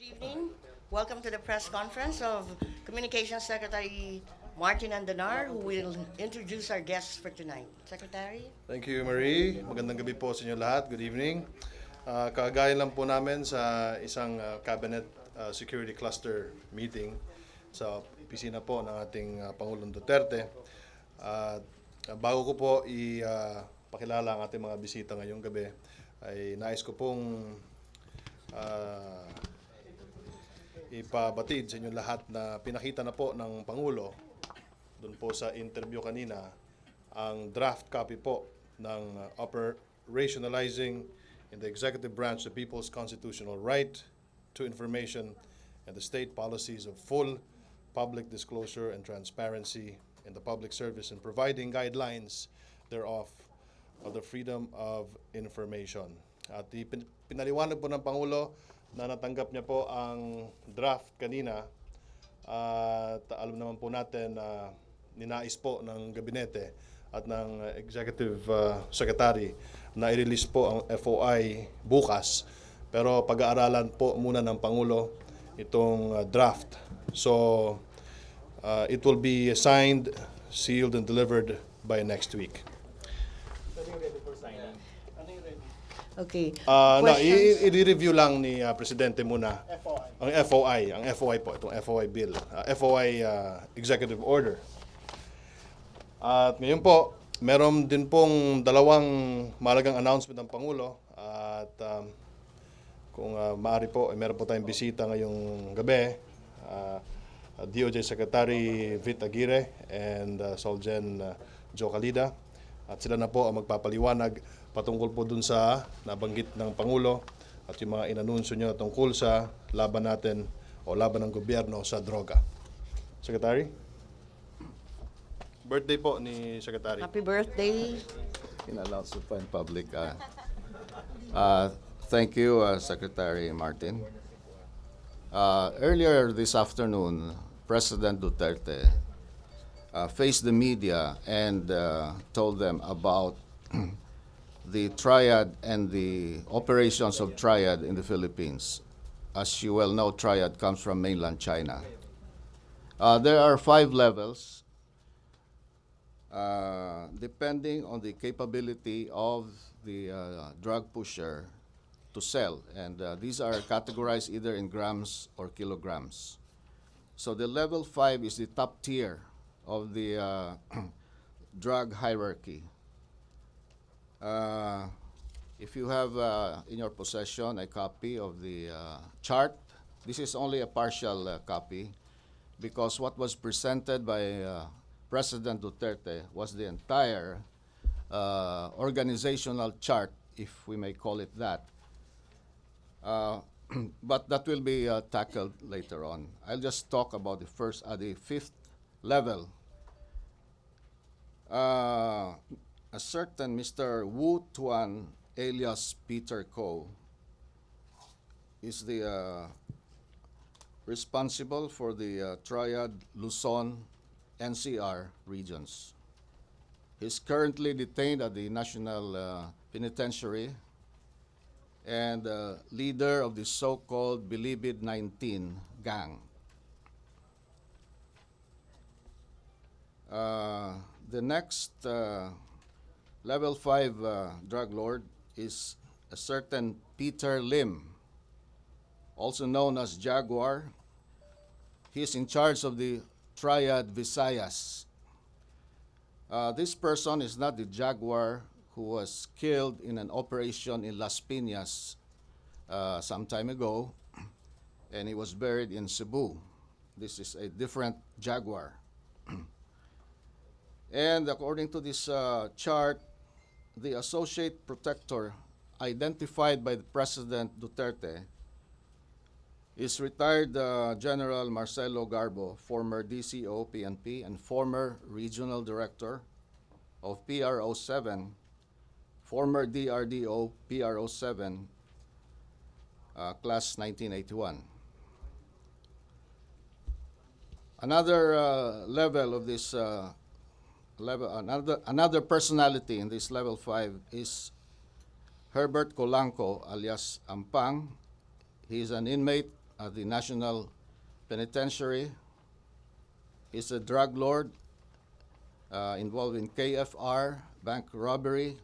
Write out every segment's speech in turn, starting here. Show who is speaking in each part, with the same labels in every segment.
Speaker 1: Evening. Welcome to the press conference of Communications Secretary Martin Andanar, who will introduce our guests for tonight. Secretary?
Speaker 2: Thank you, Marie. Magandang gabi po sa inyo lahat. Good evening. Kagaya lang po namin sa isang cabinet security cluster meeting sa opisina po ng ating Pangulong Duterte. At bago ko po ipakilala ang ating mga bisita ngayong gabi, ay nais ko pong ipabatid sa inyo lahat na pinakita na po ng Pangulo doon po sa interview kanina ang draft copy po ng operationalizing in the executive branch the people's constitutional right to information and the state policies of full public disclosure and transparency in the public service and providing guidelines thereof of the freedom of information. At pinaliwanag po ng Pangulo na natanggap niya po ang draft kanina at alam naman po natin na ninais po ng gabinete at ng executive secretary na i-release po ang FOI bukas. Pero pag-aaralan po muna ng Pangulo itong draft. So it will be signed, sealed, and delivered by next week.
Speaker 1: Okay.
Speaker 2: I-review lang ni Presidente muna ang FOI po, itong FOI bill, FOI executive order. At ngayon po, meron din pong dalawang mahalagang announcement ng Pangulo at kung maaari po, meron po tayong bisita ngayong gabi, DOJ Secretary Vit Aguirre and Solgen Joe Calida. At sila na po ang magpapaliwanag patungkol po dun sa nabanggit ng Pangulo at yung mga inanunsyo nyo tungkol sa laban natin o laban ng gobyerno sa droga. Secretary? Birthday po ni Secretary.
Speaker 1: Happy birthday.
Speaker 3: In-announce pa in public. Thank you, Secretary Martin. Earlier this afternoon, President Duterte faced the media and told them about the triad and the operations of triad in the Philippines. As you well know, triad comes from mainland China. There are 5 levels depending on the capability of the drug pusher to sell. And these are categorized either in grams or kilograms. So the level 5 is the top tier of the drug hierarchy. If you have in your possession a copy of the chart, this is only a partial copy because what was presented by President Duterte was the entire organizational chart, if we may call it that. But that will be tackled later on. I'll just talk about the 5th level. A certain Mr. Wu Tuan, alias Peter Ko, is the responsible for the Triad, Luzon, NCR regions. He's currently detained at the National Penitentiary and leader of the so-called Bilibid 19 gang. The next level 5 drug lord is a certain Peter Lim, also known as Jaguar. He is in charge of the Triad Visayas. This person is not the Jaguar who was killed in an operation in Las Piñas some time ago, and he was buried in Cebu. This is a different Jaguar. And according to this chart, the associate protector identified by the President Duterte is retired General Marcelo Garbo, former DCO PNP and former regional director of PRO7, former DRDO PRO7, class 1981. Another level of this another personality in this level 5 is Herbert Colanco alias Ampang. He is an inmate at the National Penitentiary is a drug lord involved in KFR, bank robbery,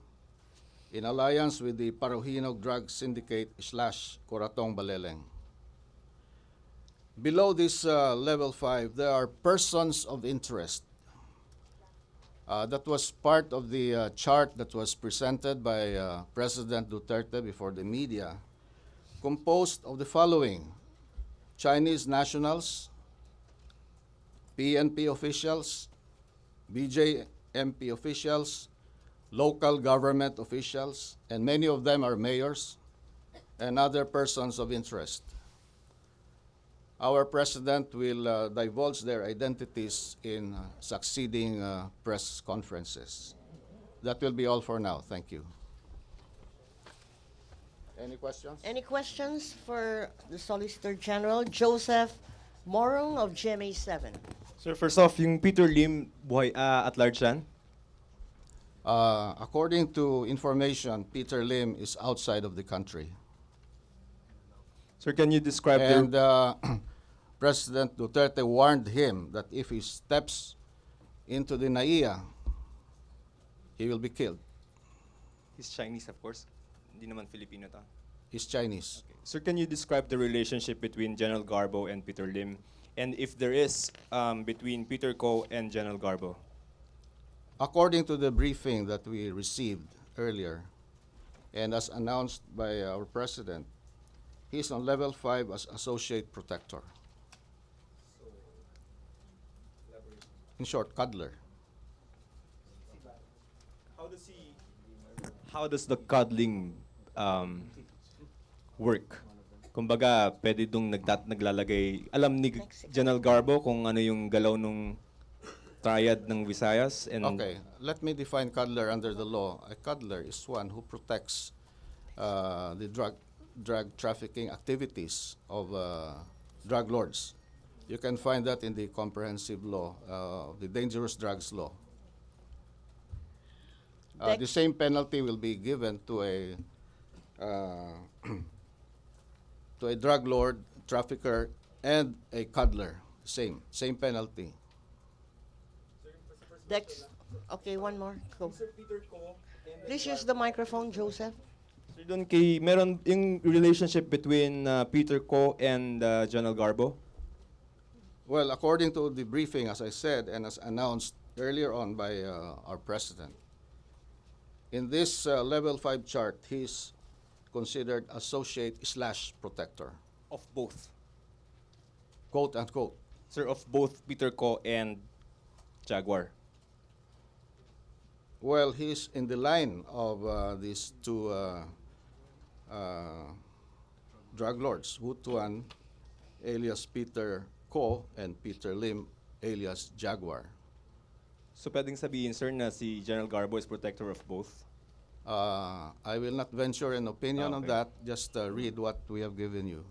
Speaker 3: in alliance with the Parohinog Drug Syndicate / Coratong Baleleng. Below this level 5, there are persons of interest. That was part of the chart that was presented by President Duterte before the media, composed of the following: Chinese nationals, PNP officials, BJMP officials, local government officials, and many of them are mayors and other persons of interest. Our president will divulge their identities in succeeding press conferences. That will be all for now. Thank you. Any questions?
Speaker 1: Any questions for the Solicitor General, Joseph Morong of GMA 7?
Speaker 4: Sir, first off, yung Peter Lim, buhay at large yan?
Speaker 3: According to information, Peter Lim is outside of the country.
Speaker 4: Sir, can you describe
Speaker 3: And
Speaker 4: the...
Speaker 3: President Duterte warned him that if he steps into the NAIA, he will be killed.
Speaker 4: He's Chinese, of course. Hindi naman Filipino ta.
Speaker 3: He's Chinese.
Speaker 4: Okay. Sir, can you describe the relationship between General Garbo and Peter Lim? And if there is between Peter Ko and General Garbo?
Speaker 3: According to the briefing that we received earlier, and as announced by our president, he's on level 5 as associate protector. In short, cuddler.
Speaker 4: How does the cuddling work? Kumbaga, pwede dong naglalagay, alam ni General Garbo kung ano yung galaw nung triad ng Visayas? And
Speaker 3: Okay, let me define cuddler under the law. A cuddler is one who protects the drug trafficking activities of drug lords. You can find that in the comprehensive law, the dangerous drugs law. The same penalty will be given to a to a drug lord, trafficker, and a cuddler. Same penalty.
Speaker 1: Dex, okay, one more. Go. Please use the microphone, Joseph.
Speaker 4: Sir, doon kay, meron yung relationship between Peter Ko and General Garbo?
Speaker 3: Well, according to the briefing, as I said, and as announced earlier on by our president, in this level 5 chart, he's considered associate / protector,
Speaker 4: Of both.
Speaker 3: quote unquote.
Speaker 4: Sir, of both Peter Ko and Jaguar.
Speaker 3: Well, he's in the line of these two drug lords, Wu Tuan, alias Peter Ko, and Peter Lim, alias Jaguar.
Speaker 4: So pwedeng sabihin, sir, na si General Garbo is protector of both?
Speaker 3: I will not venture an opinion on
Speaker 4: Okay.
Speaker 3: that. Just read what we have given you.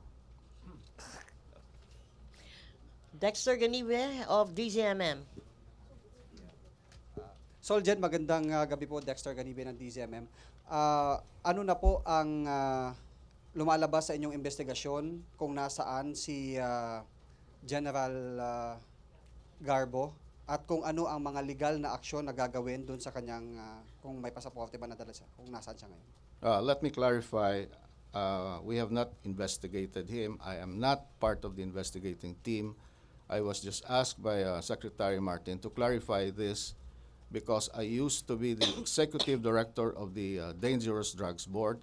Speaker 1: Dexter Ganibe of DZMM.
Speaker 5: Soljen, magandang gabi po, Dexter Ganibe ng DZMM. Ano na po ang lumalabas sa inyong investigasyon kung nasaan si General Garbo at kung ano ang mga legal na aksyon na gagawin doon sa kanyang, kung may pasaporte ba nadala siya, kung nasaan siya ngayon?
Speaker 3: Let me clarify. We have not investigated him. I am not part of the investigating team. I was just asked by Secretary Martin to clarify this because I used to be the executive director of the Dangerous Drugs Board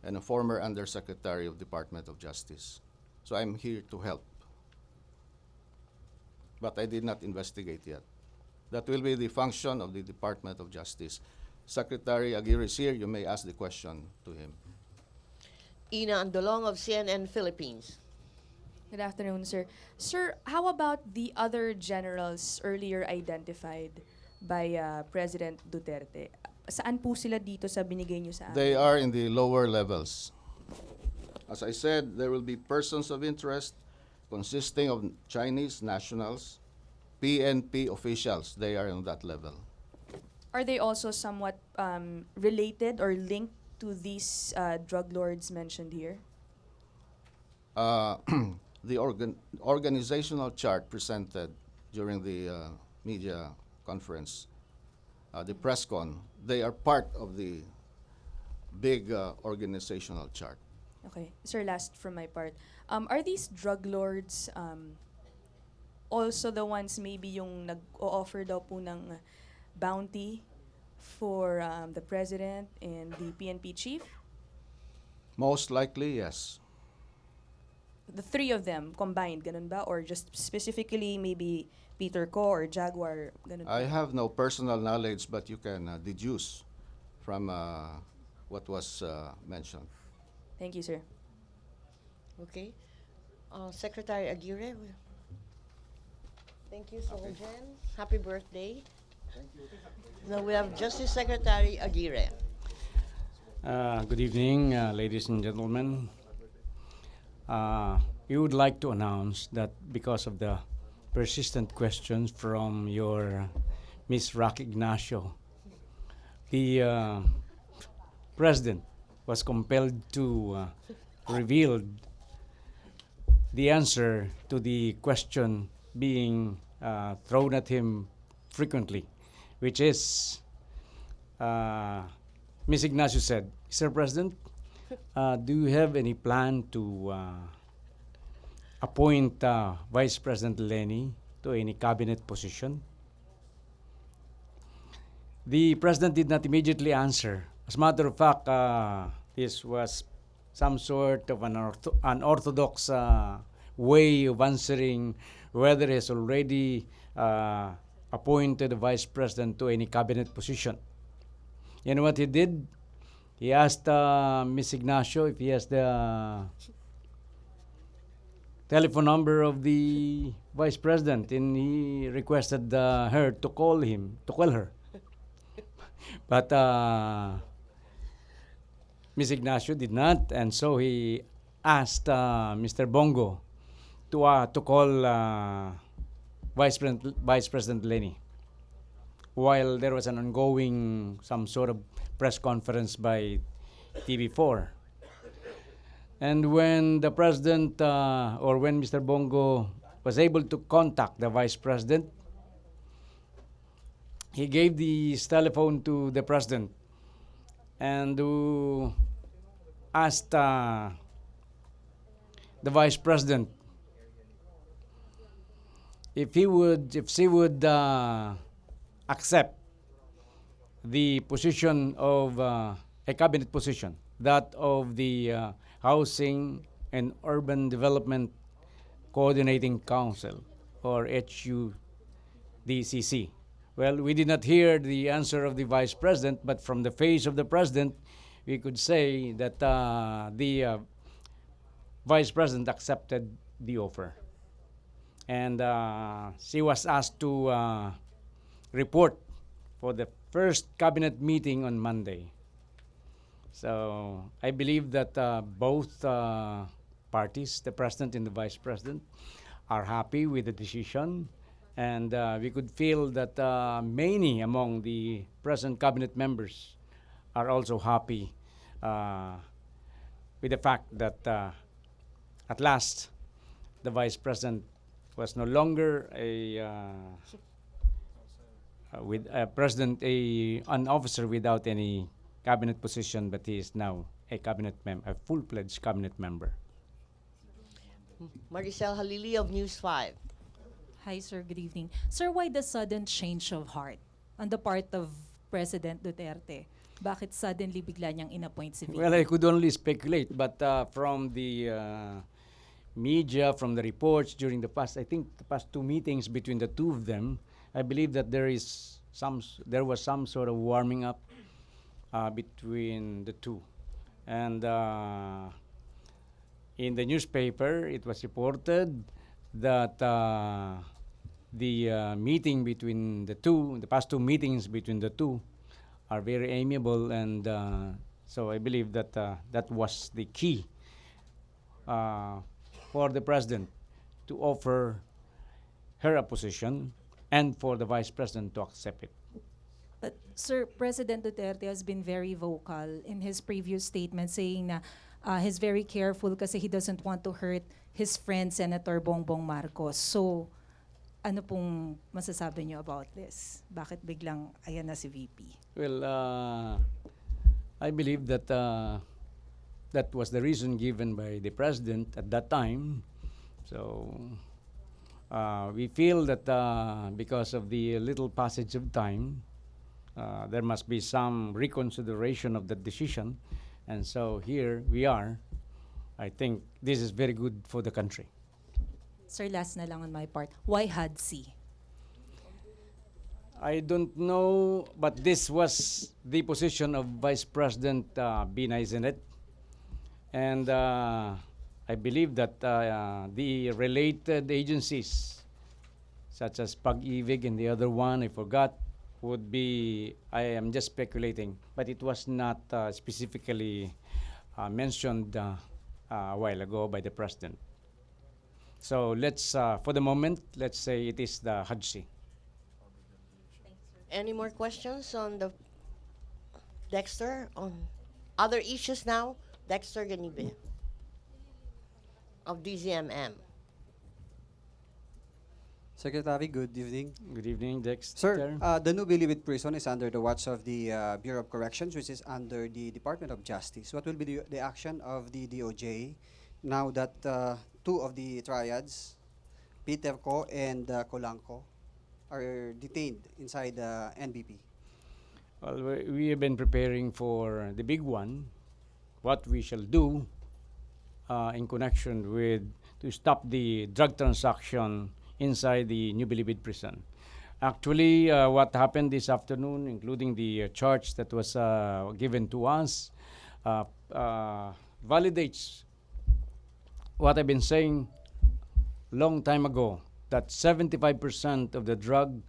Speaker 3: and a former undersecretary of Department of Justice. So I'm here to help. But I did not investigate yet. That will be the function of the Department of Justice. Secretary Aguirre is here. You may ask the question to him.
Speaker 1: Ina Andolong of CNN Philippines.
Speaker 6: Good afternoon, sir. Sir, how about the other generals earlier identified by President Duterte? Saan po sila dito sa binigay niyo sa amin?
Speaker 3: They are in the lower levels. As I said, there will be persons of interest consisting of Chinese nationals, PNP officials. They are on that level.
Speaker 6: Are they also somewhat related or linked to these drug lords mentioned here?
Speaker 3: the organizational chart presented during the media conference, the press con, they are part of the big organizational chart.
Speaker 6: Okay. Sir, last from my part. Are these drug lords also the ones maybe yung nag-o-offer daw po ng bounty for the president and the PNP chief?
Speaker 3: Most likely, yes.
Speaker 6: The three of them combined, ganun ba? Or just specifically maybe Peter Co or Jaguar, ganun
Speaker 3: I
Speaker 6: ba?
Speaker 3: have no personal knowledge, but you can deduce from what was mentioned.
Speaker 6: Thank you, sir.
Speaker 1: Okay. Secretary Aguirre. Thank you, Solgen. Happy birthday. Now we have Justice Secretary Aguirre.
Speaker 7: Good evening, ladies and gentlemen. We would like to announce that because of the persistent questions from your Miss Rock Ignacio, the President was compelled to reveal the answer to the question being thrown at him frequently, which is, Ms. Ignacio said, Mr. President, do you have any plan to appoint Vice President Lenny to any cabinet position? The President did not immediately answer. As a matter of fact, this was some sort of an unorthodox way of answering whether he has already appointed the Vice President to any cabinet position. You know what he did? He asked Ms. Ignacio if he has the telephone number of the Vice President, and he requested her to call her. But Ms. Ignacio did not, and so he asked Mr. Bongo to call Vice President Lenny, while there was an ongoing some sort of press conference by TV4. And when the President, or when Mr. Bongo was able to contact the Vice President, he gave his telephone to the President and asked the Vice President if she would accept the position of a cabinet position, that of the Housing and Urban Development Coordinating Council, or HUDCC. Well, we did not hear the answer of the Vice President, but from the face of the President, we could say that the Vice President accepted the offer. And she was asked to report for the first cabinet meeting on Monday. So I believe that both parties, the President and the Vice President, are happy with the decision. And we could feel that many among the present cabinet members are also happy with the fact that at last the Vice President was no longer an officer without any cabinet position, but he is now a full-fledged cabinet member.
Speaker 1: Maricel Halili of News 5.
Speaker 8: Hi, sir. Good evening. Sir, why the sudden change of heart on the part of President Duterte? Bakit suddenly bigla niyang inappoint si VP?
Speaker 7: Well, I could only speculate, but from the media, from the reports during the past 2 meetings between the two of them, I believe that there was some sort of warming up between the two. And in the newspaper, it was reported that the meeting between the two, the past 2 meetings between the two, are very amiable, and so I believe that that was the key for the President to offer her a position and for the Vice President to accept it.
Speaker 8: But, sir, President Duterte has been very vocal in his previous statement saying na He's very careful kasi he doesn't want to hurt his friend, Senator Bongbong Marcos. So, ano pong masasabi niyo about this? Bakit biglang ayan na si VP?
Speaker 7: Well, I believe that that was the reason given by the president at that time. So we feel that because of the little passage of time, there must be some reconsideration of that decision. And so here we are. I think this is very good for the country.
Speaker 8: Sir, last na lang on my part. Why HUD-C?
Speaker 7: I don't know, but this was the position of Vice President Binay Zenet. And I believe that the related agencies, such as Pag-ibig and the other one, I forgot, would be, I am just speculating, but it was not specifically mentioned a while ago by the President. So let's, for the moment, let's say it is the HUD-C.
Speaker 1: Any more questions on the Dexter? On other issues now? Dexter Ganibe of DZMM.
Speaker 5: Secretary, good evening.
Speaker 7: Good evening, Dexter.
Speaker 5: Sir, the new Bilibid prison is under the watch of the Bureau of Corrections, which is under the Department of Justice. What will be the action of the DOJ now that two of the triads, Peter Ko and Colanco, are detained inside the NBP?
Speaker 7: Well, we have been preparing for the big one, what we shall do in connection with to stop the drug transaction inside the New Bilibid prison. Actually, what happened this afternoon, including the charge that was given to us, validates what I've been saying long time ago, that 75% of the drug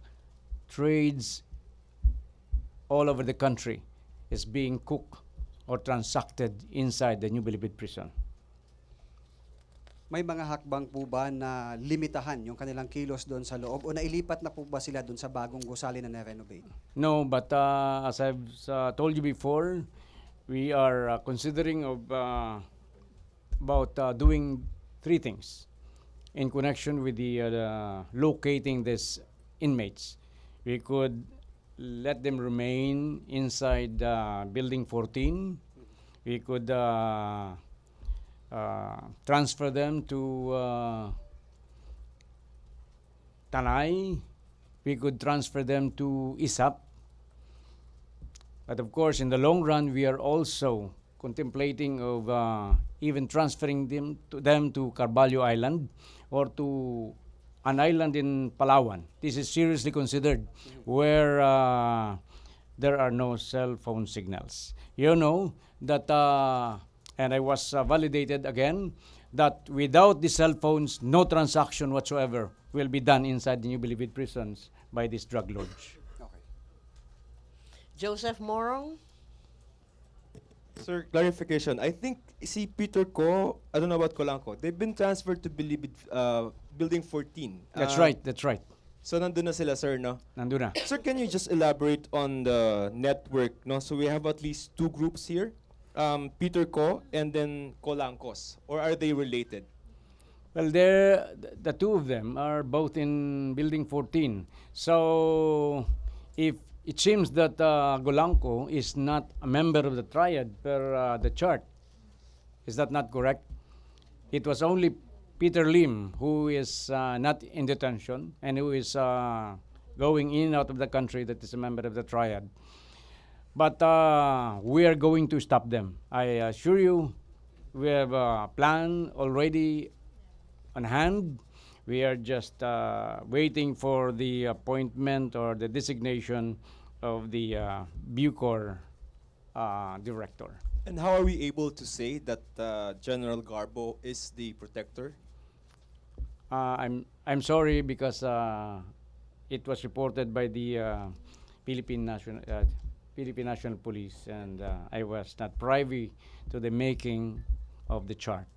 Speaker 7: trades all over the country is being cooked or transacted inside the New Bilibid prison.
Speaker 5: May mga hakbang po ba na limitahan yung kanilang kilos doon sa loob o nailipat na po ba sila doon sa bagong gusali na na-renovate?
Speaker 7: No, but as I've told you before, we are considering of about doing three things in connection with the locating these inmates. We could let them remain inside Building 14. We could transfer them to Tanay. We could transfer them to ISAP. But of course, in the long run, we are also contemplating of even transferring them to Carvalho Island or to an island in Palawan. This is seriously considered where there are no cell phone signals. You know that, and I was validated again, that without the cell phones, no transaction whatsoever will be done inside the New Bilibid prisons by this drug lords.
Speaker 5: Okay.
Speaker 1: Joseph Morong?
Speaker 4: Sir, clarification. I think si Peter Ko, I don't know about Colanco, they've been transferred to Building 14.
Speaker 7: That's right, that's right.
Speaker 4: So nandun na sila, sir, no?
Speaker 7: Nandun na.
Speaker 4: Sir, can you just elaborate on the network, no? So we have at least two groups here, Peter Ko and then Colancos, or are they related?
Speaker 7: Well, the two of them are both in Building 14. So, if it seems that Golanco is not a member of the triad per the chart, is that not correct? It was only Peter Lim who is not in detention and who is going in and out of the country that is a member of the triad. But we are going to stop them. I assure you, we have a plan already on hand. We are just waiting for the appointment or the designation of the Bucor director.
Speaker 4: And how are we able to say that General Garbo is the protector?
Speaker 7: I'm sorry because it was reported by the Philippine National Police, and I was not privy to the making of the chart.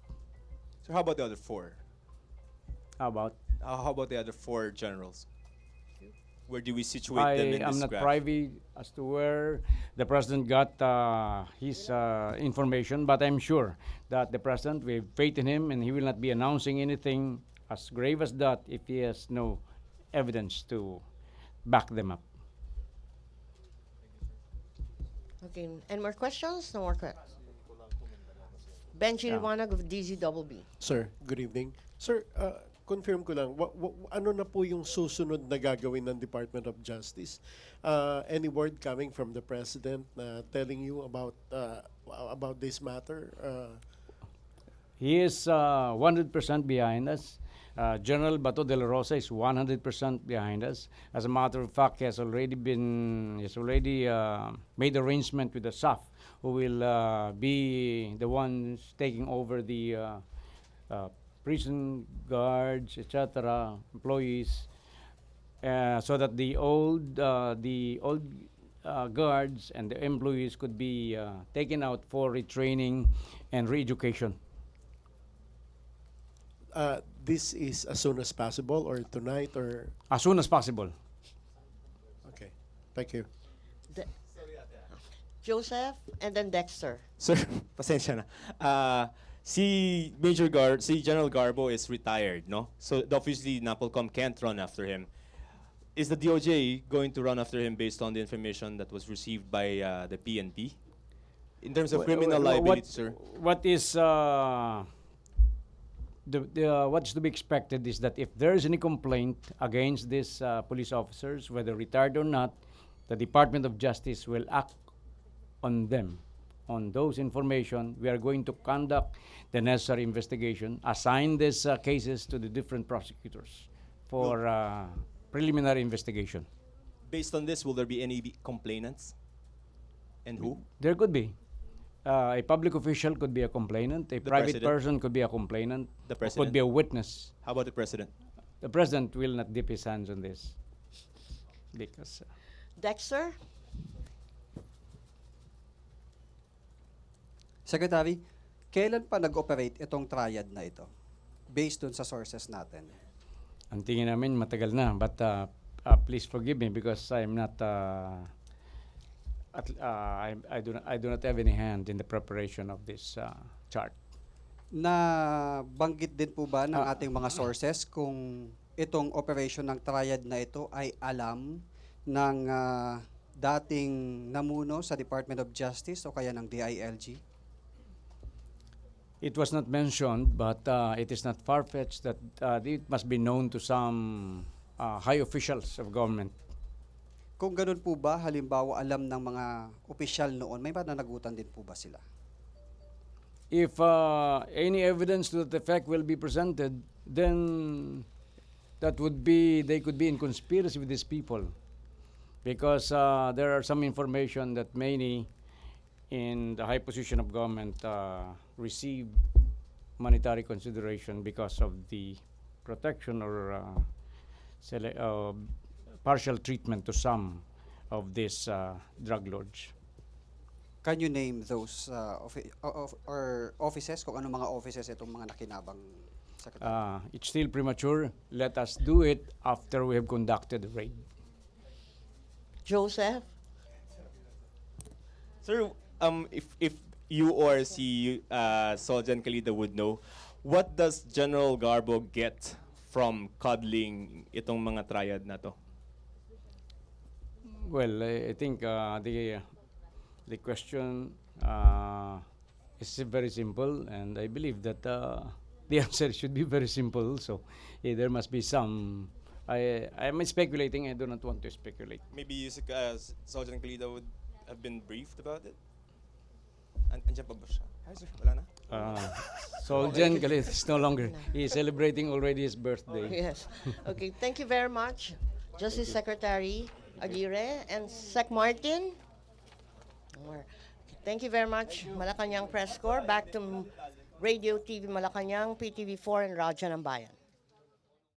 Speaker 4: So how about the other four?
Speaker 7: How about?
Speaker 4: How about the other four generals? Where do we situate them in
Speaker 7: I am
Speaker 4: this
Speaker 7: not
Speaker 4: graph?
Speaker 7: privy as to where the president got his information, but I'm sure that the president, we have faith in him, and he will not be announcing anything as grave as that if he has no evidence to back them up.
Speaker 1: Okay, any more questions? No more questions. Benji
Speaker 7: Yeah.
Speaker 1: Liwanag of DZBB.
Speaker 9: Sir, good evening. Sir, confirm ko lang, ano na po yung susunod na gagawin ng Department of Justice? Any word coming from the President telling you about this matter?
Speaker 7: He is 100% behind us. General Bato de la Rosa is 100% behind us. As a matter of fact, he has already made arrangement with the SAF, who will be the ones taking over the prison guards, etc., employees, so that the old guards and the employees could be taken out for retraining and re-education.
Speaker 9: This is as soon as possible or tonight or...
Speaker 7: As soon as possible.
Speaker 9: Okay, thank you.
Speaker 1: Joseph and then Dexter.
Speaker 4: Sir, pasensya na. Si General Garbo is retired, no? So obviously NAPOLCOM can't run after him. Is the DOJ going to run after him based on the information that was received by the PNP? In terms of criminal liability, sir?
Speaker 7: What is what's to be expected is that if there is any complaint against these police officers, whether retired or not, the Department of Justice will act on them. On those information, we are going to conduct the necessary investigation, assign these cases to the different prosecutors for preliminary investigation.
Speaker 4: Based on this, will there be any complainants? And who?
Speaker 7: There could be. A public official could be a complainant. A
Speaker 4: The
Speaker 7: private
Speaker 4: president?
Speaker 7: person could be a complainant.
Speaker 4: The
Speaker 7: or
Speaker 4: president?
Speaker 7: could be a witness.
Speaker 4: How about the president?
Speaker 7: The president will not dip his hands on this. Because
Speaker 1: Dexter?
Speaker 5: Secretary, kailan pa nag-operate itong triad na ito? Based dun sa sources natin.
Speaker 7: ang tingin namin matagal na. But please forgive me because I'm not... I do not have any hand in the preparation of this chart.
Speaker 5: Na banggit din po ba ng ating mga sources kung itong operation ng triad na ito ay alam ng dating namuno sa Department of Justice o kaya ng DILG?
Speaker 7: It was not mentioned, but it is not far-fetched that it must be known to some high officials of government.
Speaker 5: Kung ganun po ba, halimbawa alam ng mga opisyal noon, may pananagutan din po ba sila?
Speaker 7: If any evidence to that effect will be presented, then that would be, they could be in conspiracy with these people. Because there are some information that many in the high position of government receive monetary consideration because of the protection or partial treatment to some of these drug lords.
Speaker 5: Can you name those or offices, kung ano mga offices itong mga nakinabang, Secretary?
Speaker 7: It's still premature. Let us do it after we have conducted the raid.
Speaker 1: Joseph?
Speaker 4: Sir, if you or si Soljan Calida would know, what does General Garbo get from cuddling itong mga triad na to?
Speaker 7: Well, I think the question is very simple, and I believe that the answer should be very simple also. There must be some... I'm speculating. I do not want to speculate.
Speaker 4: Maybe Soljan Calida would have been briefed about it? Andiyan pa ba siya? Hi, sir. Wala na?
Speaker 7: Soljan Galit is no longer. He is celebrating already his birthday.
Speaker 1: Yes. Okay, thank you very much, Justice Secretary Aguirre and Sec Martin. Thank you very much, Malacanang Press Corps. Back to Radio TV Malacanang, PTV4, and Radyo ng Bayan.